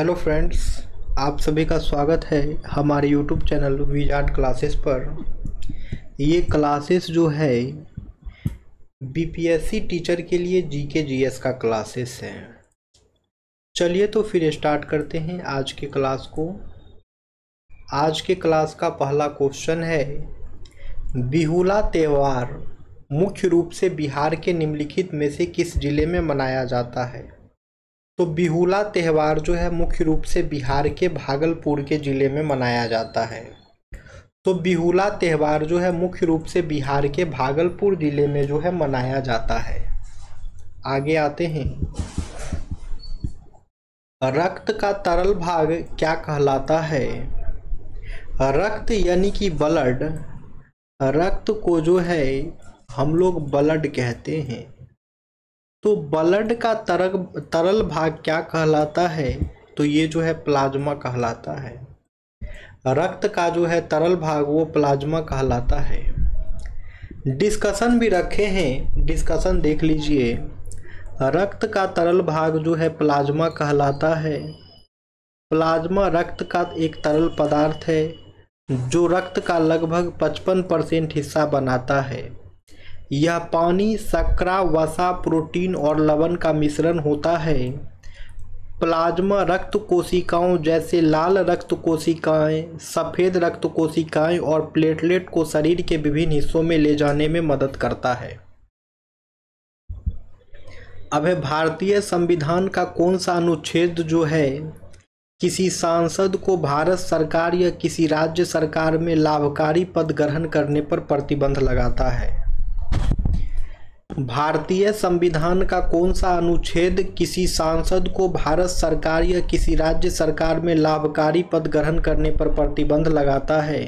Hello friends, आप सभी का स्वागत है हमारे यूट्यूब चैनल विजार्ड क्लासेस पर। ये क्लासेस जो है बीपीएससी टीचर के लिए जीके जीएस का क्लासेस है। चलिए तो फिर स्टार्ट करते हैं आज के क्लास को। आज के क्लास का पहला क्वेश्चन है, बिहुला त्यौहार मुख्य रूप से बिहार के निम्नलिखित में से किस जिले में मनाया जाता है। तो बिहुला त्यौहार जो है मुख्य रूप से बिहार के भागलपुर के ज़िले में मनाया जाता है। तो बिहुला त्यौहार जो है मुख्य रूप से बिहार के भागलपुर ज़िले में जो है मनाया जाता है। आगे आते हैं, रक्त का तरल भाग क्या कहलाता है। रक्त यानी कि ब्लड, रक्त को जो है हम लोग ब्लड कहते हैं। तो ब्लड का तरल भाग क्या कहलाता है, तो ये जो है प्लाज्मा कहलाता है। रक्त का जो है तरल भाग वो प्लाज्मा कहलाता है। डिस्कशन भी रखे हैं, डिस्कशन देख लीजिए। रक्त का तरल भाग जो है प्लाज्मा कहलाता है। प्लाज्मा रक्त का एक तरल पदार्थ है जो रक्त का लगभग 55% हिस्सा बनाता है। यह पानी, शर्करा, वसा, प्रोटीन और लवण का मिश्रण होता है। प्लाज्मा रक्त कोशिकाओं जैसे लाल रक्त कोशिकाएं, सफ़ेद रक्त कोशिकाएं और प्लेटलेट को शरीर के विभिन्न हिस्सों में ले जाने में मदद करता है। अब है, भारतीय संविधान का कौन सा अनुच्छेद जो है किसी सांसद को भारत सरकार या किसी राज्य सरकार में लाभकारी पद ग्रहण करने पर प्रतिबंध लगाता है। भारतीय संविधान का कौन सा अनुच्छेद किसी सांसद को भारत सरकार या किसी राज्य सरकार में लाभकारी पद ग्रहण करने पर प्रतिबंध लगाता है।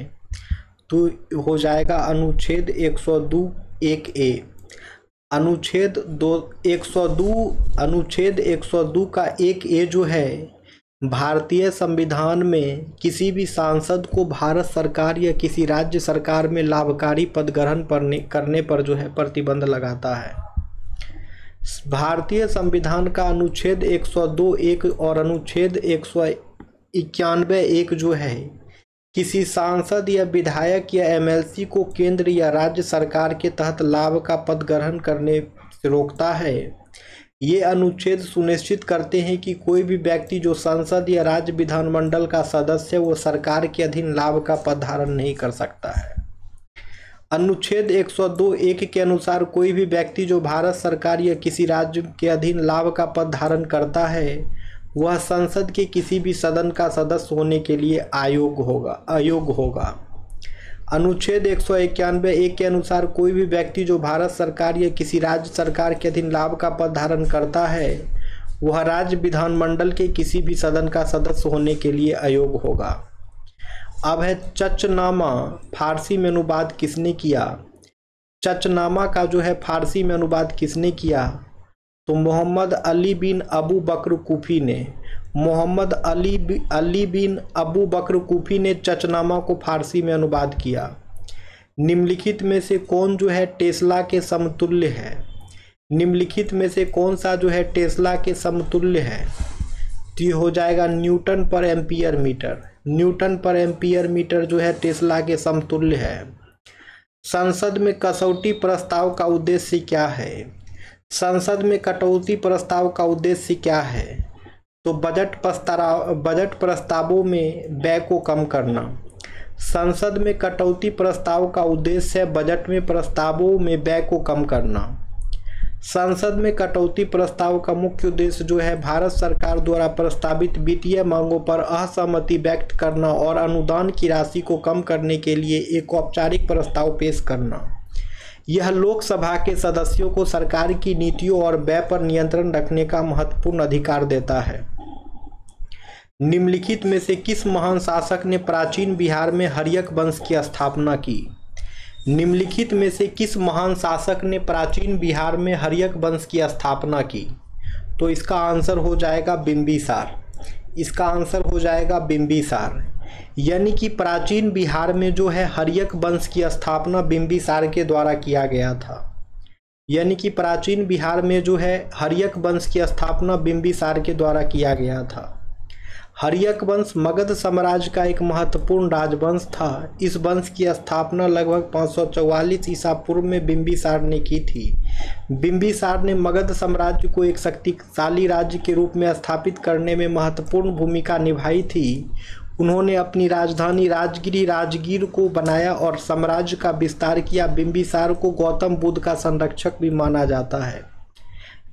तो हो जाएगा अनुच्छेद 102 1A। अनुच्छेद 102 का 1A जो है भारतीय संविधान में किसी भी सांसद को भारत सरकार या किसी राज्य सरकार में लाभकारी पद ग्रहण करने पर जो है प्रतिबंध लगाता है। भारतीय संविधान का अनुच्छेद 102 1 और अनुच्छेद 191 1 जो है किसी सांसद या विधायक या एमएलसी को केंद्र या राज्य सरकार के तहत लाभ का पद ग्रहण करने से रोकता है। ये अनुच्छेद सुनिश्चित करते हैं कि कोई भी व्यक्ति जो संसद या राज्य विधानमंडल का सदस्य वो सरकार के अधीन लाभ का पद धारण नहीं कर सकता है। अनुच्छेद 102 1 के अनुसार कोई भी व्यक्ति जो भारत सरकार या किसी राज्य के अधीन लाभ का पद धारण करता है वह संसद के किसी भी सदन का सदस्य होने के लिए अयोग्य होगा। अनुच्छेद 191 1 के अनुसार कोई भी व्यक्ति जो भारत सरकार या किसी राज्य सरकार के अधीन लाभ का पद धारण करता है वह राज्य विधानमंडल के किसी भी सदन का सदस्य होने के लिए अयोग्य होगा। अब है, चचनामा फारसी में अनुवाद किसने किया। चचनामा का जो है फारसी में अनुवाद किसने किया, तो मोहम्मद अली बिन अबू बकर कूफी ने। मोहम्मद अली बिन अबू बकर कूफी ने चचनामा को फारसी में अनुवाद किया। निम्नलिखित में से कौन जो है टेस्ला के समतुल्य है। निम्नलिखित में से कौन सा जो है टेस्ला के समतुल्य है, तो ये हो जाएगा न्यूटन पर एम्पियर मीटर। न्यूटन पर एम्पियर मीटर जो है टेस्ला के समतुल्य है। संसद में कसौटी प्रस्ताव का उद्देश्य क्या है। संसद में कटौती प्रस्ताव का उद्देश्य क्या है, तो बजट प्रस्तावों में व्यय को कम करना। संसद में कटौती प्रस्ताव का उद्देश्य है बजट में प्रस्तावों में व्यय को कम करना। संसद में कटौती प्रस्ताव का मुख्य उद्देश्य जो है भारत सरकार द्वारा प्रस्तावित वित्तीय मांगों पर असहमति व्यक्त करना और अनुदान की राशि को कम करने के लिए एक औपचारिक प्रस्ताव पेश करना। यह लोकसभा के सदस्यों को सरकार की नीतियों और व्यय पर नियंत्रण रखने का महत्वपूर्ण अधिकार देता है। निम्नलिखित में से किस महान शासक ने प्राचीन बिहार में हर्यक वंश की स्थापना की। निम्नलिखित में से किस महान शासक ने प्राचीन बिहार में हर्यक वंश की स्थापना की, तो इसका आंसर हो जाएगा बिंबिसार। इसका आंसर हो जाएगा बिंबिसार। यानी कि प्राचीन बिहार में जो है हर्यक वंश की स्थापना बिंबिसार के द्वारा किया गया था। यानी कि प्राचीन बिहार में जो है हर्यक वंश की स्थापना बिंबिसार के द्वारा किया गया था। हर्यक वंश मगध साम्राज्य का एक महत्वपूर्ण राजवंश था। इस वंश की स्थापना लगभग 544 ईसा पूर्व में बिंबिसार ने की थी। बिंबिसार ने मगध साम्राज्य को एक शक्तिशाली राज्य के रूप में स्थापित करने में महत्वपूर्ण भूमिका निभाई थी। उन्होंने अपनी राजधानी राजगीर को बनाया और साम्राज्य का विस्तार किया। बिंबिसार को गौतम बुद्ध का संरक्षक भी माना जाता है।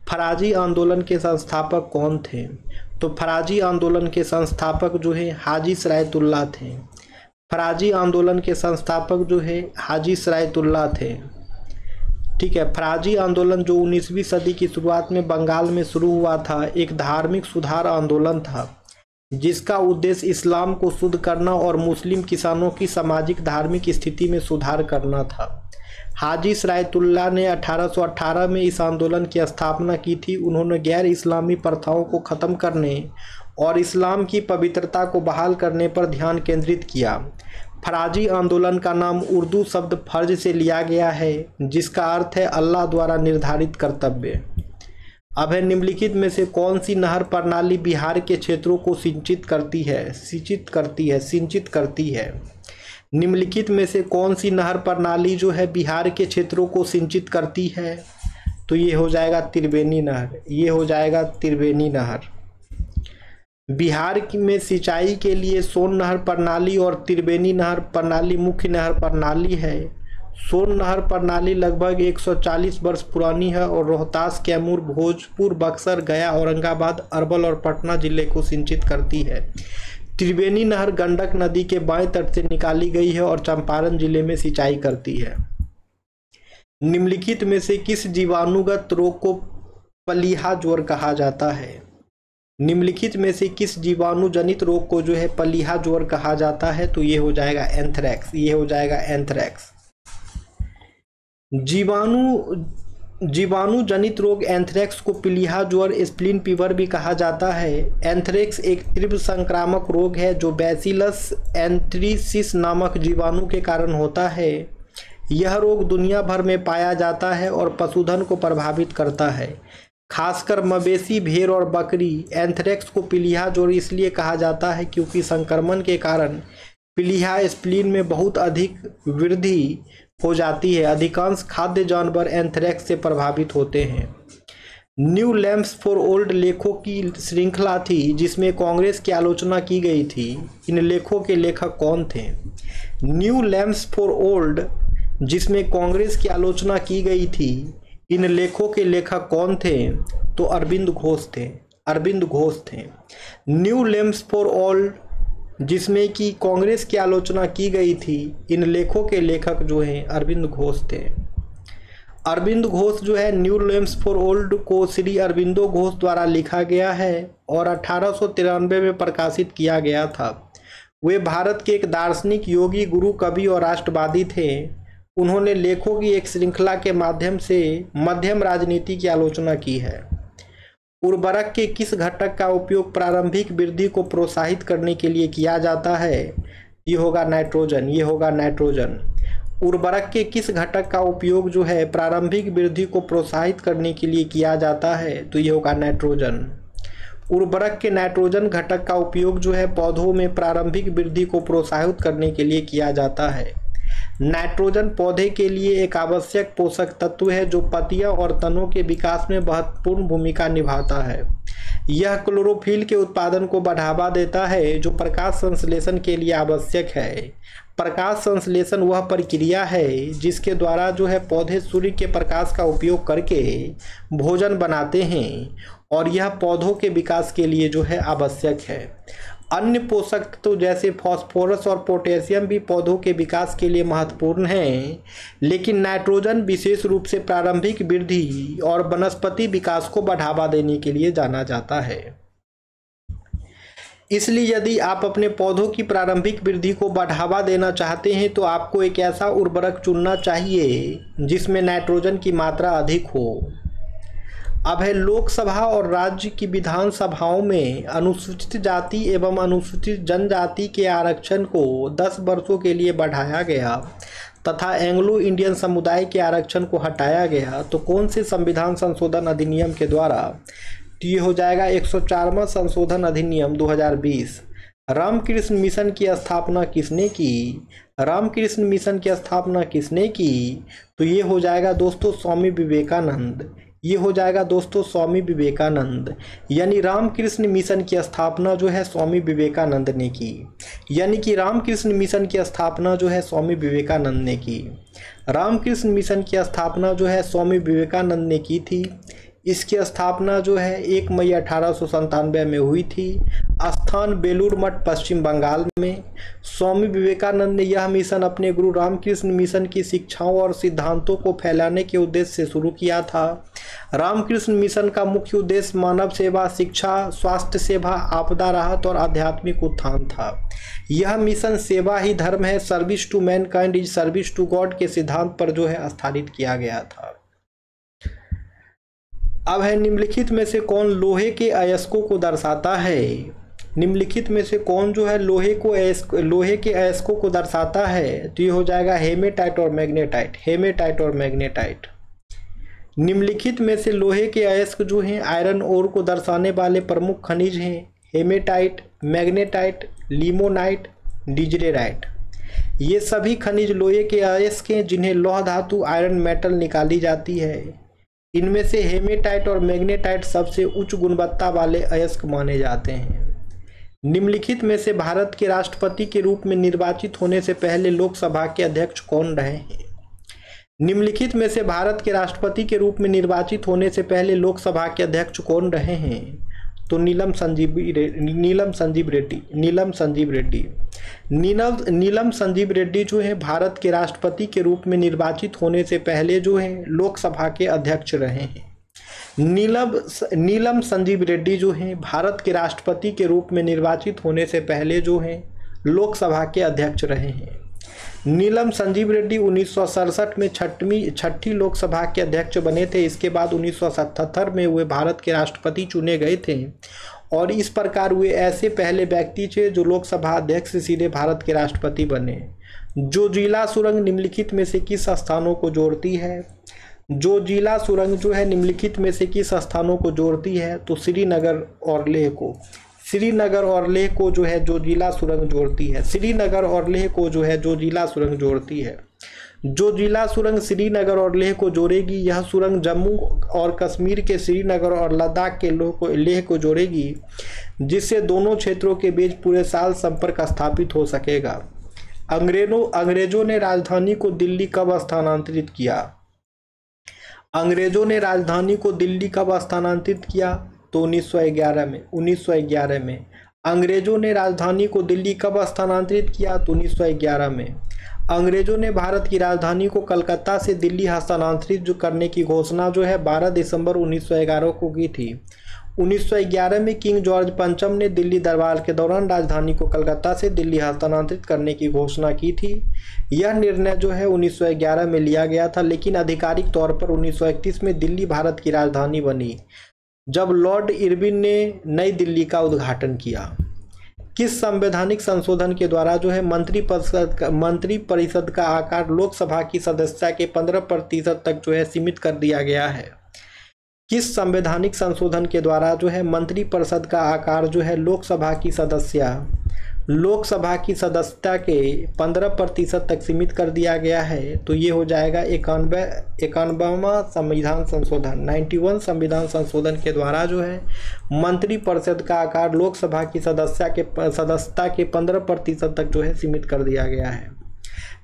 फराजी आंदोलन के संस्थापक कौन थे? तो फराजी आंदोलन के संस्थापक जो है हाजी सरायतुल्लाह थे। फराजी आंदोलन के संस्थापक जो है हाजी सरायतुल्लाह थे। ठीक है। फराजी आंदोलन जो 19वीं सदी की शुरुआत में बंगाल में शुरू हुआ था, एक धार्मिक सुधार आंदोलन था जिसका उद्देश्य इस्लाम को शुद्ध करना और मुस्लिम किसानों की सामाजिक धार्मिक स्थिति में सुधार करना था। हाजी सरायतुल्लाह ने 1818 में इस आंदोलन की स्थापना की थी। उन्होंने गैर इस्लामी प्रथाओं को ख़त्म करने और इस्लाम की पवित्रता को बहाल करने पर ध्यान केंद्रित किया। फराजी आंदोलन का नाम उर्दू शब्द फर्ज से लिया गया है जिसका अर्थ है अल्लाह द्वारा निर्धारित कर्तव्य। अब है निम्नलिखित में से कौन सी नहर प्रणाली बिहार के क्षेत्रों को सिंचित करती है? निम्नलिखित में से कौन सी नहर प्रणाली जो है बिहार के क्षेत्रों को सिंचित करती है? तो ये हो जाएगा त्रिवेणी नहर। बिहार में सिंचाई के लिए सोन नहर प्रणाली और त्रिवेणी नहर प्रणाली मुख्य नहर प्रणाली है। सोन नहर प्रणाली लगभग 140 वर्ष पुरानी है और रोहतास, कैमूर, भोजपुर, बक्सर, गया, औरंगाबाद, अरवल और पटना जिले को सिंचित करती है। त्रिवेणी नहर गंडक नदी के बाएं तट से निकाली गई है और चंपारण जिले में सिंचाई करती है। निम्नलिखित में से किस जीवाणुगत रोग को पलीहा ज्वर कहा जाता है? निम्नलिखित में से किस जीवाणुजनित रोग को जो है पलीहा ज्वर कहा जाता है? तो ये हो जाएगा एंथ्रैक्स। जीवाणु जनित रोग एंथ्रैक्स को पीलिया ज्वर, स्प्लीन फीवर भी कहा जाता है। एंथ्रैक्स एक तीव्र संक्रामक रोग है जो बैसिलस एंथ्रीसिस नामक जीवाणु के कारण होता है। यह रोग दुनिया भर में पाया जाता है और पशुधन को प्रभावित करता है, खासकर मवेशी, भेड़ और बकरी। एंथ्रैक्स को पीलिया ज्वर इसलिए कहा जाता है क्योंकि संक्रमण के कारण पीलिया स्प्लीन में बहुत अधिक वृद्धि हो जाती है। अधिकांश खाद्य जानवर एंथ्रैक्स से प्रभावित होते हैं। न्यू लैम्प्स फॉर ओल्ड लेखों की श्रृंखला थी जिसमें कांग्रेस की आलोचना की गई थी। इन लेखों के लेखक कौन थे? न्यू लैम्प्स फॉर ओल्ड जिसमें कांग्रेस की आलोचना की गई थी, इन लेखों के लेखक कौन थे? तो अरविंद घोष थे। न्यू लैम्प्स फॉर ओल्ड जिसमें कि कांग्रेस की आलोचना की गई थी, इन लेखों के लेखक जो हैं अरविंद घोष थे। अरविंद घोष जो है न्यू लैम्प्स फॉर ओल्ड को श्री अरविंदो घोष द्वारा लिखा गया है और 1893 में प्रकाशित किया गया था। वे भारत के एक दार्शनिक, योगी, गुरु, कवि और राष्ट्रवादी थे। उन्होंने लेखों की एक श्रृंखला के माध्यम से मध्यम राजनीति की आलोचना की है। उर्वरक के किस घटक का उपयोग प्रारंभिक वृद्धि को प्रोत्साहित करने के लिए किया जाता है? ये होगा नाइट्रोजन। उर्वरक के किस घटक का उपयोग जो है प्रारंभिक वृद्धि को प्रोत्साहित करने के लिए किया जाता है? तो ये होगा नाइट्रोजन। उर्वरक के नाइट्रोजन घटक का उपयोग जो है पौधों में प्रारंभिक वृद्धि को प्रोत्साहित करने के लिए किया जाता है। नाइट्रोजन पौधे के लिए एक आवश्यक पोषक तत्व है जो पत्तियां और तनों के विकास में महत्वपूर्ण भूमिका निभाता है। यह क्लोरोफिल के उत्पादन को बढ़ावा देता है जो प्रकाश संश्लेषण के लिए आवश्यक है। प्रकाश संश्लेषण वह प्रक्रिया है जिसके द्वारा जो है पौधे सूर्य के प्रकाश का उपयोग करके भोजन बनाते हैं और यह पौधों के विकास के लिए जो है आवश्यक है। अन्य पोषक तत्व जैसे फास्फोरस और पोटेशियम भी पौधों के विकास के लिए महत्वपूर्ण हैं, लेकिन नाइट्रोजन विशेष रूप से प्रारंभिक वृद्धि और वनस्पति विकास को बढ़ावा देने के लिए जाना जाता है। इसलिए यदि आप अपने पौधों की प्रारंभिक वृद्धि को बढ़ावा देना चाहते हैं तो आपको एक ऐसा उर्वरक चुनना चाहिए जिसमें नाइट्रोजन की मात्रा अधिक हो। अब है लोकसभा और राज्य की विधानसभाओं में अनुसूचित जाति एवं अनुसूचित जनजाति के आरक्षण को 10 वर्षों के लिए बढ़ाया गया तथा एंग्लो इंडियन समुदाय के आरक्षण को हटाया गया। तो कौन से संविधान संशोधन अधिनियम के द्वारा तो ये हो जाएगा 104वां संशोधन अधिनियम 2020। रामकृष्ण मिशन की स्थापना किसने की? रामकृष्ण मिशन की स्थापना किसने की? तो ये हो जाएगा दोस्तों स्वामी विवेकानंद। ये हो जाएगा दोस्तों स्वामी विवेकानंद। यानी रामकृष्ण मिशन की स्थापना जो है स्वामी विवेकानंद ने की। यानी कि रामकृष्ण मिशन की स्थापना जो है स्वामी विवेकानंद ने की। रामकृष्ण मिशन की स्थापना जो है स्वामी विवेकानंद ने की थी। इसकी स्थापना जो है 1 मई 1897 में हुई थी। स्थान बेलूर मठ पश्चिम बंगाल में। स्वामी विवेकानंद ने यह मिशन अपने गुरु रामकृष्ण मिशन की शिक्षाओं और सिद्धांतों को फैलाने के उद्देश्य से शुरू किया था। रामकृष्ण मिशन का मुख्य उद्देश्य मानव सेवा, शिक्षा, स्वास्थ्य सेवा, आपदा राहत और आध्यात्मिक उत्थान था। यह मिशन सेवा ही धर्म है, service to mankind is service to God के सिद्धांत पर जो है आधारित किया गया था। अब है निम्नलिखित में से कौन लोहे के अयस्कों को दर्शाता है? निम्नलिखित में से कौन जो है लोहे के अयस्कों को दर्शाता है? तो ये हो जाएगा हेमेटाइट और मैग्नेटाइट। हेमेटाइट और मैग्नेटाइट। निम्नलिखित में से लोहे के अयस्क जो हैं आयरन ओर को दर्शाने वाले प्रमुख खनिज हैं हेमेटाइट, मैग्नेटाइट, लिमोनाइट, डिजरेराइट। ये सभी खनिज लोहे के अयस्क हैं जिन्हें लौह धातु आयरन मेटल निकाली जाती है। इनमें से हेमेटाइट और मैग्नेटाइट सबसे उच्च गुणवत्ता वाले अयस्क माने जाते हैं। निम्नलिखित में से भारत के राष्ट्रपति के रूप में निर्वाचित होने से पहले लोकसभा के अध्यक्ष कौन रहे हैं? निम्नलिखित में से भारत के राष्ट्रपति के रूप में निर्वाचित होने से पहले लोकसभा के अध्यक्ष कौन रहे हैं? तो नीलम संजीव रेड्डी जो है भारत के राष्ट्रपति के रूप में निर्वाचित होने से पहले जो है लोकसभा के अध्यक्ष रहे हैं। नीलम संजीव रेड्डी जो हैं भारत के राष्ट्रपति के रूप में निर्वाचित होने से पहले जो हैं लोकसभा के अध्यक्ष रहे हैं। नीलम संजीव रेड्डी 1967 में छठी लोकसभा के अध्यक्ष बने थे। इसके बाद 1977 में वे भारत के राष्ट्रपति चुने गए थे और इस प्रकार वे ऐसे पहले व्यक्ति थे जो लोकसभा अध्यक्ष से सीधे भारत के राष्ट्रपति बने। जोजिला सुरंग निम्नलिखित में से किस स्थानों को जोड़ती है? जोजिला सुरंग जो है निम्नलिखित में से किस स्थानों को जोड़ती है? तो श्रीनगर और लेह को। श्रीनगर और लेह को जो है जोजिला सुरंग जोड़ती है। श्रीनगर और लेह को जो है जोजिला सुरंग जोड़ती है। जोजिला सुरंग श्रीनगर और लेह को जोड़ेगी। यह सुरंग जम्मू और कश्मीर के श्रीनगर और लद्दाख के लेह को जोड़ेगी, जिससे दोनों क्षेत्रों के बीच पूरे साल संपर्क स्थापित हो सकेगा। अंग्रेजों ने राजधानी को दिल्ली कब स्थानांतरित किया? अंग्रेजों ने राजधानी को दिल्ली कब स्थानांतरित किया? तो 1911 में। 1911 में। अंग्रेजों ने राजधानी को दिल्ली कब स्थानांतरित किया? तो 1911 में। अंग्रेजों ने भारत की राजधानी को कलकत्ता से दिल्ली हस्तांतरित करने की घोषणा जो है 12 दिसंबर 1911 को की थी। 1911 में किंग जॉर्ज पंचम ने दिल्ली दरबार के दौरान राजधानी को कलकत्ता से दिल्ली हस्तांतरित करने की घोषणा की थी। यह निर्णय जो है 1911 में लिया गया था, लेकिन आधिकारिक तौर पर 1931 में दिल्ली भारत की राजधानी बनी, जब लॉर्ड इरविन ने नई दिल्ली का उद्घाटन किया। किस संवैधानिक संशोधन के द्वारा जो है मंत्री परिषद का आकार लोकसभा की सदस्यता के 15% तक जो है सीमित कर दिया गया है? किस संवैधानिक संशोधन के द्वारा जो है मंत्री परिषद का आकार जो है लोकसभा की सदस्यता के 15% तक सीमित कर दिया गया है? तो ये हो जाएगा 91वां संविधान संशोधन। 91 संविधान संशोधन के द्वारा जो है मंत्री परिषद का आकार लोकसभा की सदस्यता के 15% तक जो है सीमित कर दिया गया है।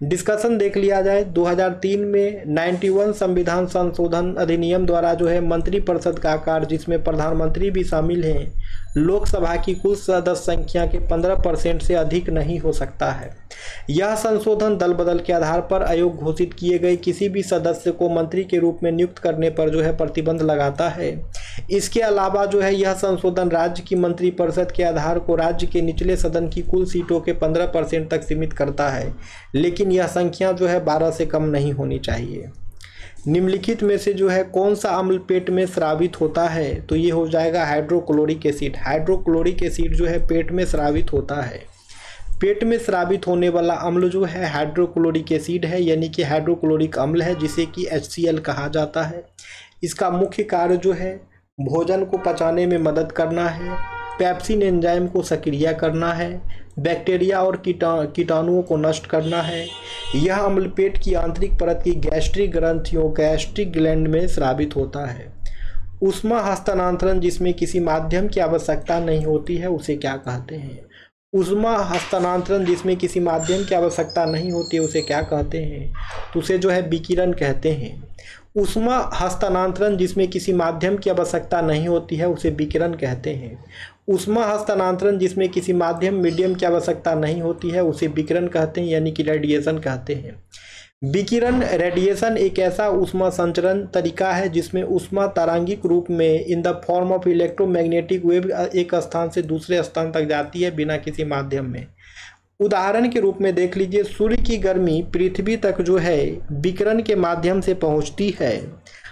डिस्कशन देख लिया जाए। 2003 में 91 संविधान संशोधन अधिनियम द्वारा जो है मंत्री परिषद का आकार, जिसमें प्रधानमंत्री भी शामिल हैं, लोकसभा की कुल सदस्य संख्या के 15% से अधिक नहीं हो सकता है। यह संशोधन दल बदल के आधार पर आयोग घोषित किए गए किसी भी सदस्य को मंत्री के रूप में नियुक्त करने पर जो है प्रतिबंध लगाता है। इसके अलावा जो है यह संशोधन राज्य की मंत्री परिषद के आधार को राज्य के निचले सदन की कुल सीटों के 15% तक सीमित करता है, लेकिन यह संख्या जो है 12 से कम नहीं होनी चाहिए। निम्नलिखित में से जो है कौन सा अम्ल पेट में स्रावित होता है? तो ये हो जाएगा हाइड्रोक्लोरिक एसिड। हाइड्रोक्लोरिक एसिड जो है पेट में स्रावित होता है। पेट में स्रावित होने वाला अम्ल जो है हाइड्रोक्लोरिक एसिड है, यानी कि हाइड्रोक्लोरिक अम्ल है, जिसे कि HCl कहा जाता है। इसका मुख्य कार्य जो है भोजन को पचाने में मदद करना है, पेप्सिन एंजाइम को सक्रिय करना है, बैक्टीरिया और कीटाणुओं को नष्ट करना है। यह अम्ल पेट की आंतरिक परत की गैस्ट्रिक ग्रंथियों गैस्ट्रिक ग्लैंड में स्रावित होता है। ऊष्मा हस्तांतरण जिसमें किसी माध्यम की आवश्यकता नहीं होती है उसे क्या कहते हैं? ऊष्मा हस्तांतरण जिसमें किसी माध्यम की आवश्यकता नहीं होती है उसे क्या कहते हैं? तो उसे जो है विकिरण कहते हैं। ऊष्मा हस्तांतरण जिसमें किसी माध्यम की आवश्यकता नहीं होती है उसे विकिरण कहते हैं। ऊष्मा हस्तांतरण जिसमें किसी माध्यम मीडियम की आवश्यकता नहीं होती है उसे विकिरण कहते हैं, यानी कि रेडिएशन कहते हैं। विकिरण रेडिएशन एक ऐसा ऊष्मा संचरण तरीका है जिसमें ऊष्मा तरंगिक रूप में in the form of electromagnetic wave एक स्थान से दूसरे स्थान तक जाती है बिना किसी माध्यम में। उदाहरण के रूप में देख लीजिए, सूर्य की गर्मी पृथ्वी तक जो है विकिरण के माध्यम से पहुंचती है।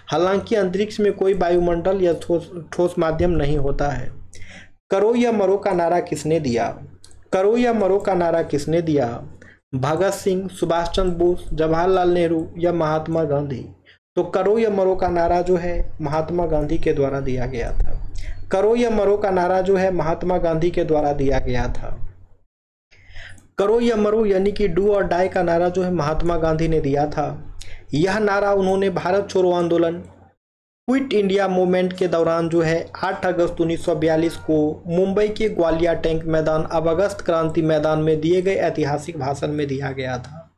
हालांकि अंतरिक्ष में कोई वायुमंडल या ठोस माध्यम नहीं होता है। करो या मरो का नारा किसने दिया? करो या मरो का नारा किसने दिया? भगत सिंह, सुभाष चंद्र बोस, जवाहरलाल नेहरू या महात्मा गांधी? तो करो या मरो का नारा जो है महात्मा गांधी के द्वारा दिया गया था। करो या मरो का नारा जो है महात्मा गांधी के द्वारा दिया गया था। करो या मरो यानी कि डू और डाई का नारा जो है महात्मा गांधी ने दिया था। यह नारा उन्होंने भारत छोड़ो आंदोलन क्विट इंडिया मूवमेंट के दौरान जो है 8 अगस्त 1942 को मुंबई के ग्वालियर टैंक मैदान अब अगस्त क्रांति मैदान में दिए गए ऐतिहासिक भाषण में दिया गया था।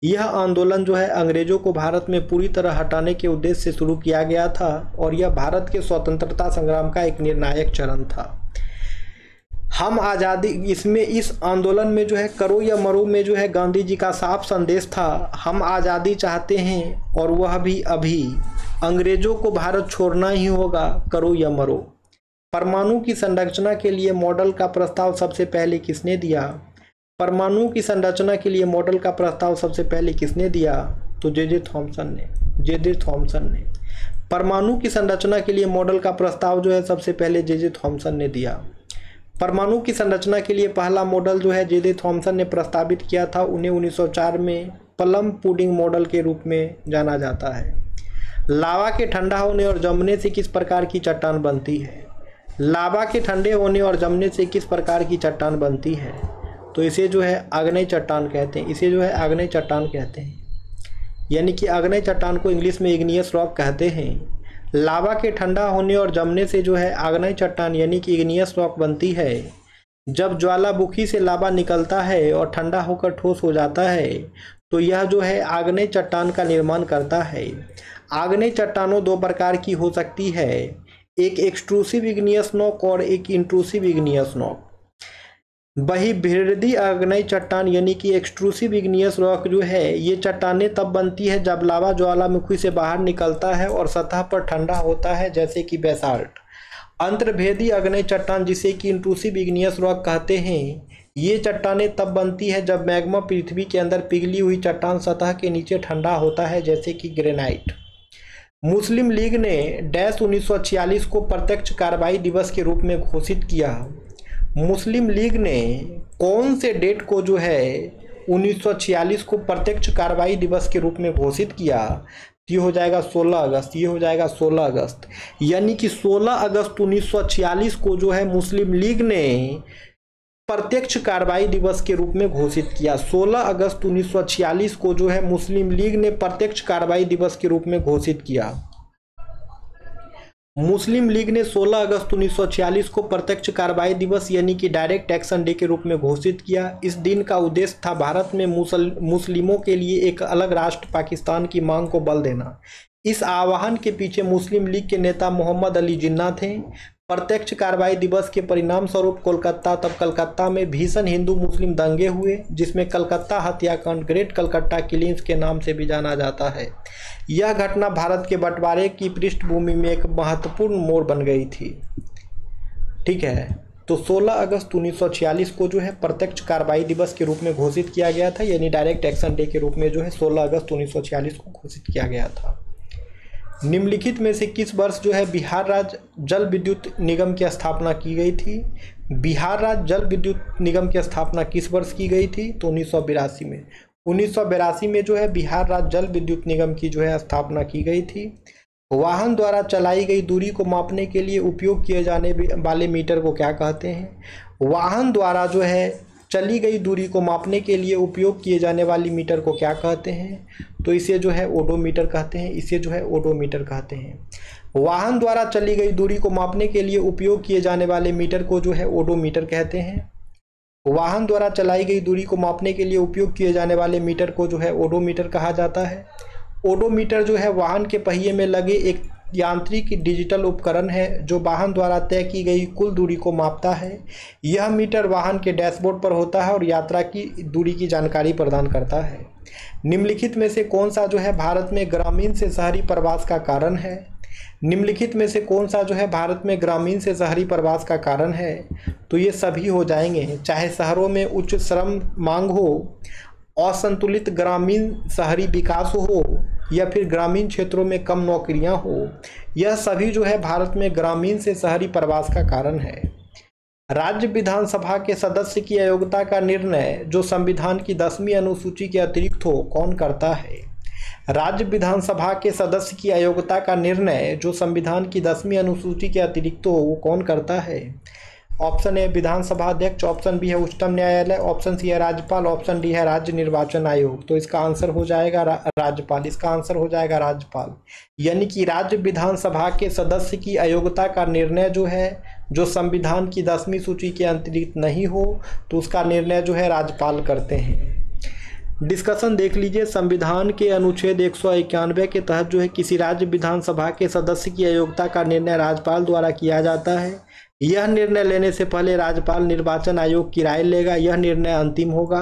यह आंदोलन जो है अंग्रेजों को भारत में पूरी तरह हटाने के उद्देश्य से शुरू किया गया था और यह भारत के स्वतंत्रता संग्राम का एक निर्णायक चरण था। हम आज़ादी इस आंदोलन में जो है करो या मरो में जो है गांधी जी का साफ संदेश था, हम आज़ादी चाहते हैं और वह भी अभी। अंग्रेजों को भारत छोड़ना ही होगा, करो या मरो। परमाणु की संरचना के लिए मॉडल का प्रस्ताव सबसे पहले किसने दिया? परमाणु की संरचना के लिए मॉडल का प्रस्ताव सबसे पहले किसने दिया? तो जे थॉमसन ने। परमाणु की संरचना के लिए मॉडल का प्रस्ताव जो है सबसे पहले जे थॉमसन ने दिया। परमाणु की संरचना के लिए पहला मॉडल जो है जे थॉमसन ने प्रस्तावित किया था, उन्हें 1904 में प्लम पुडिंग मॉडल के रूप में जाना जाता है। लावा के ठंडा होने और जमने से किस प्रकार की चट्टान बनती है? लावा के ठंडे होने और जमने से किस प्रकार की चट्टान बनती है? तो इसे जो है आग्नेय चट्टान कहते हैं। इसे जो है आग्नेय चट्टान कहते हैं, यानी कि आग्नेय चट्टान को इंग्लिश में इग्नियस रॉक कहते हैं। लावा के ठंडा होने और जमने से जो है आग्नेय चट्टान यानी कि इग्नियस रॉक बनती है। जब ज्वालामुखी से लावा निकलता है और ठंडा होकर ठोस हो जाता है तो यह जो है आग्नेय चट्टान का निर्माण करता है। आग्नेय चट्टानों दो प्रकार की हो सकती है, एक एक्सट्रूसिव इग्नियस नॉक और एक इंट्रूसिव इग्नियस नॉक। बहिर्वेदी आग्नेय चट्टान यानी कि एक्सट्रूसिव इग्नियस रॉक जो है ये चट्टानें तब बनती है जब लावा ज्वालामुखी से बाहर निकलता है और सतह पर ठंडा होता है, जैसे कि बेसाल्ट। अंतर्भेदी आग्नेय चट्टान जिसे कि इंट्रूसिव इग्नियस रॉक कहते हैं, ये चट्टानें तब बनती है जब मैग्मा पृथ्वी के अंदर पिघली हुई चट्टान सतह के नीचे ठंडा होता है, जैसे कि ग्रेनाइट। मुस्लिम लीग ने 1946 को प्रत्यक्ष कार्रवाई दिवस के रूप में घोषित किया। मुस्लिम लीग ने कौन से डेट को जो है 1946 को प्रत्यक्ष कार्रवाई दिवस के रूप में घोषित किया? ये हो जाएगा 16 अगस्त। ये हो जाएगा 16 अगस्त, यानी कि 16 अगस्त 1946 को जो है मुस्लिम लीग ने प्रत्यक्ष कार्रवाई दिवस के रूप में घोषित किया। 16 अगस्त 1946 को जो है मुस्लिम लीग ने प्रत्यक्ष कार्रवाई दिवस के रूप में घोषित किया। मुस्लिम लीग ने 16 अगस्त 1946 को प्रत्यक्ष कार्रवाई दिवस यानी कि डायरेक्ट एक्शन डे के रूप में घोषित किया। इस दिन का उद्देश्य था भारत में मुस्लिमों के लिए एक अलग राष्ट्र पाकिस्तान की मांग को बल देना। इस आह्वान के पीछे मुस्लिम लीग के नेता मोहम्मद अली जिन्ना थे। प्रत्यक्ष कार्रवाई दिवस के परिणाम स्वरूप कलकत्ता में भीषण हिंदू मुस्लिम दंगे हुए, जिसमें कलकत्ता हत्याकांड ग्रेट कलकत्ता किलिंग्स के नाम से भी जाना जाता है। यह घटना भारत के बंटवारे की पृष्ठभूमि में एक महत्वपूर्ण मोड़ बन गई थी। ठीक है, तो 16 अगस्त 1946 को जो है प्रत्यक्ष कार्रवाई दिवस के रूप में घोषित किया गया था, यानी डायरेक्ट एक्शन डे के रूप में जो है 16 अगस्त 1946 को घोषित किया गया था। निम्नलिखित में से किस वर्ष जो है बिहार राज्य जल विद्युत निगम की स्थापना की गई थी? बिहार राज्य जल विद्युत निगम की स्थापना किस वर्ष की गई थी? तो 1982 में। 1982 में जो है बिहार राज्य जल विद्युत निगम की जो है स्थापना की गई थी। वाहन द्वारा चलाई गई दूरी को मापने के लिए उपयोग किए जाने वाले मीटर को क्या कहते हैं? वाहन द्वारा जो है चली गई दूरी को मापने के लिए उपयोग किए जाने वाली मीटर को क्या कहते हैं? तो इसे जो है ओडोमीटर कहते हैं, इसे जो है ओडोमीटर कहते हैं। वाहन द्वारा चली गई दूरी को मापने के लिए उपयोग किए जाने वाले मीटर को जो है ओडोमीटर कहते हैं। वाहन द्वारा चलाई गई दूरी को मापने के लिए उपयोग किए जाने वाले मीटर को जो है ओडोमीटर कहा जाता है। ओडोमीटर जो है वाहन के पहिए में लगे एक यांत्रिक डिजिटल उपकरण है जो वाहन द्वारा तय की गई कुल दूरी को मापता है। यह मीटर वाहन के डैशबोर्ड पर होता है और यात्रा की दूरी की जानकारी प्रदान करता है। निम्नलिखित में से कौन सा जो है भारत में ग्रामीण से शहरी प्रवास का कारण है? निम्नलिखित में से कौन सा जो है भारत में ग्रामीण से शहरी प्रवास का कारण है? तो ये सभी हो जाएंगे, चाहे शहरों में उच्च श्रम मांग हो, असंतुलित ग्रामीण शहरी विकास हो या फिर ग्रामीण क्षेत्रों में कम नौकरियां हो, यह सभी जो है भारत में ग्रामीण से शहरी प्रवास का कारण है। राज्य विधानसभा के सदस्य की अयोग्यता का निर्णय जो संविधान की 10वीं अनुसूची के अतिरिक्त हो कौन करता है? राज्य विधानसभा के सदस्य की अयोग्यता का निर्णय जो संविधान की 10वीं अनुसूची के अतिरिक्त हो वो कौन करता है? ऑप्शन ए विधानसभा अध्यक्ष, ऑप्शन बी है उच्चतम न्यायालय, ऑप्शन सी है राज्यपाल, ऑप्शन डी है राज्य निर्वाचन आयोग। तो इसका आंसर हो जाएगा राज्यपाल, इसका आंसर हो जाएगा राज्यपाल। यानी कि राज्य विधानसभा के सदस्य की अयोग्यता का निर्णय जो है जो संविधान की 10वीं सूची के अतिरिक्त नहीं हो तो उसका निर्णय जो है राज्यपाल करते हैं। डिस्कशन देख लीजिए। संविधान के अनुच्छेद 191 के तहत जो है किसी राज्य विधानसभा के सदस्य की अयोग्यता का निर्णय राज्यपाल द्वारा किया जाता है। यह निर्णय लेने से पहले राज्यपाल निर्वाचन आयोग की राय लेगा, यह निर्णय अंतिम होगा।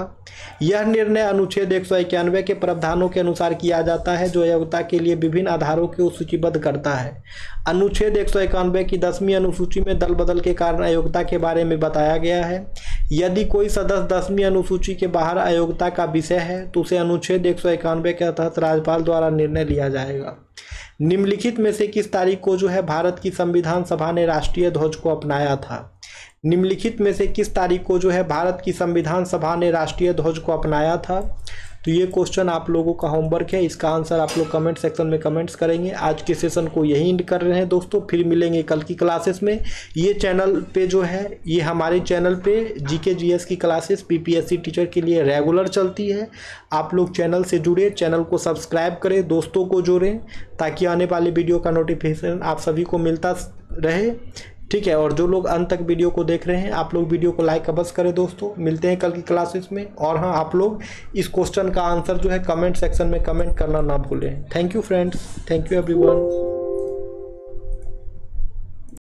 यह निर्णय अनुच्छेद 191 के प्रावधानों के अनुसार किया जाता है जो अयोग्यता के लिए विभिन्न आधारों को सूचीबद्ध करता है। अनुच्छेद 191 की 10वीं अनुसूची में दल बदल के कारण अयोग्यता के बारे में बताया गया है। यदि कोई सदस्य 10वीं अनुसूची के बाहर अयोग्यता का विषय है तो उसे अनुच्छेद 191 के तहत राज्यपाल द्वारा निर्णय लिया जाएगा। निम्नलिखित में से किस तारीख को जो है भारत की संविधान सभा ने राष्ट्रीय ध्वज को अपनाया था? निम्नलिखित में से किस तारीख को जो है भारत की संविधान सभा ने राष्ट्रीय ध्वज को अपनाया था? तो ये क्वेश्चन आप लोगों का होमवर्क है, इसका आंसर आप लोग कमेंट सेक्शन में कमेंट्स करेंगे। आज के सेशन को यही एंड कर रहे हैं दोस्तों, फिर मिलेंगे कल की क्लासेस में। ये चैनल पे जो है ये हमारे चैनल पे जीके जीएस की क्लासेस पीपीएससी टीचर के लिए रेगुलर चलती है। आप लोग चैनल से जुड़े, चैनल को सब्सक्राइब करें, दोस्तों को जोड़ें ताकि आने वाली वीडियो का नोटिफिकेशन आप सभी को मिलता रहे, ठीक है। और जो लोग अंत तक वीडियो को देख रहे हैं आप लोग वीडियो को लाइक अवश्य करें दोस्तों। मिलते हैं कल की क्लासेस में। और हाँ, आप लोग इस क्वेश्चन का आंसर जो है कमेंट सेक्शन में कमेंट करना ना भूलें। Thank you friends, thank you everyone.